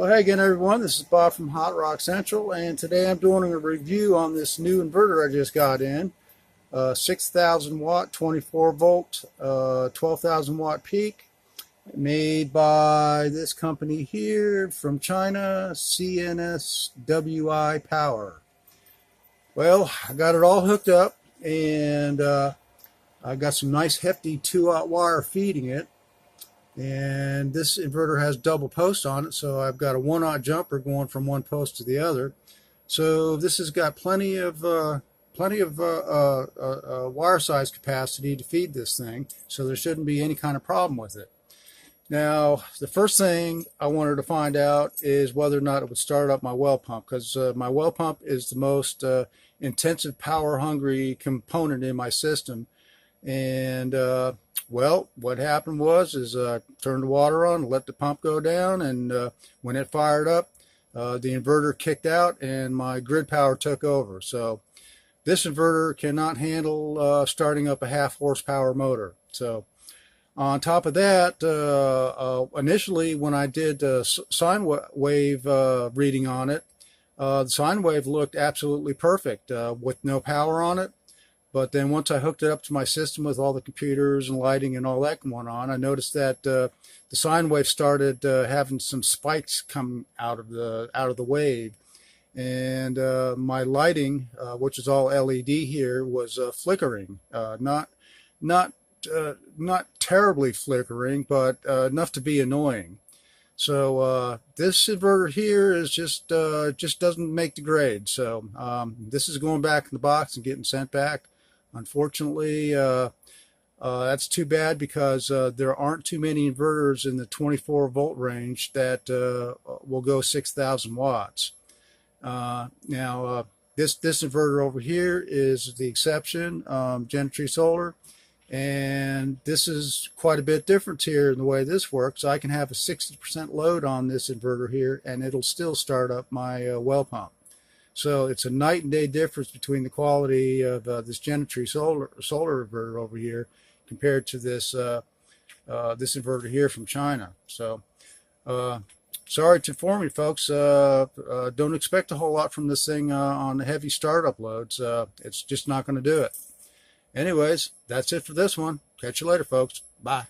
Well, hey again, everyone. This is Bob from Hot Rock Central, and today I'm doing a review on this new inverter I just got in. 6,000 watt, 24 volt, 12,000 watt peak, made by this company here from China, CNSWIPOWER. Well, I got it all hooked up, and I got some nice hefty 2-aught wire feeding it. And this inverter has double posts on it, so I've got a 1-aught jumper going from one post to the other. So this has got plenty of wire size capacity to feed this thing, so there shouldn't be any kind of problem with it. Now, the first thing I wanted to find out is whether or not it would start up my well pump, because my well pump is the most intensive, power-hungry component in my system. And well, what happened was I turned the water on, let the pump go down, and when it fired up, the inverter kicked out and my grid power took over. So this inverter cannot handle starting up a 1/2 horsepower motor. So on top of that, initially when I did sine wave reading on it, the sine wave looked absolutely perfect with no power on it. But then once I hooked it up to my system with all the computers and lighting and all that going on, I noticed that the sine wave started having some spikes come out of the wave, and my lighting, which is all LED here, was flickering. Not terribly flickering, but enough to be annoying. So this inverter here is just doesn't make the grade. So this is going back in the box and getting sent back. Unfortunately, that's too bad, because there aren't too many inverters in the 24 volt range that will go 6,000 watts. Now, this inverter over here is the exception, CNSWIPOWER, and this is quite a bit different here in the way this works. I can have a 60% load on this inverter here, and it'll still start up my well pump. So it's a night and day difference between the quality of this CNSWIPOWER solar inverter over here compared to this this inverter here from China. So sorry to inform you, folks. Don't expect a whole lot from this thing on the heavy startup loads. It's just not going to do it. Anyways, that's it for this one. Catch you later, folks. Bye.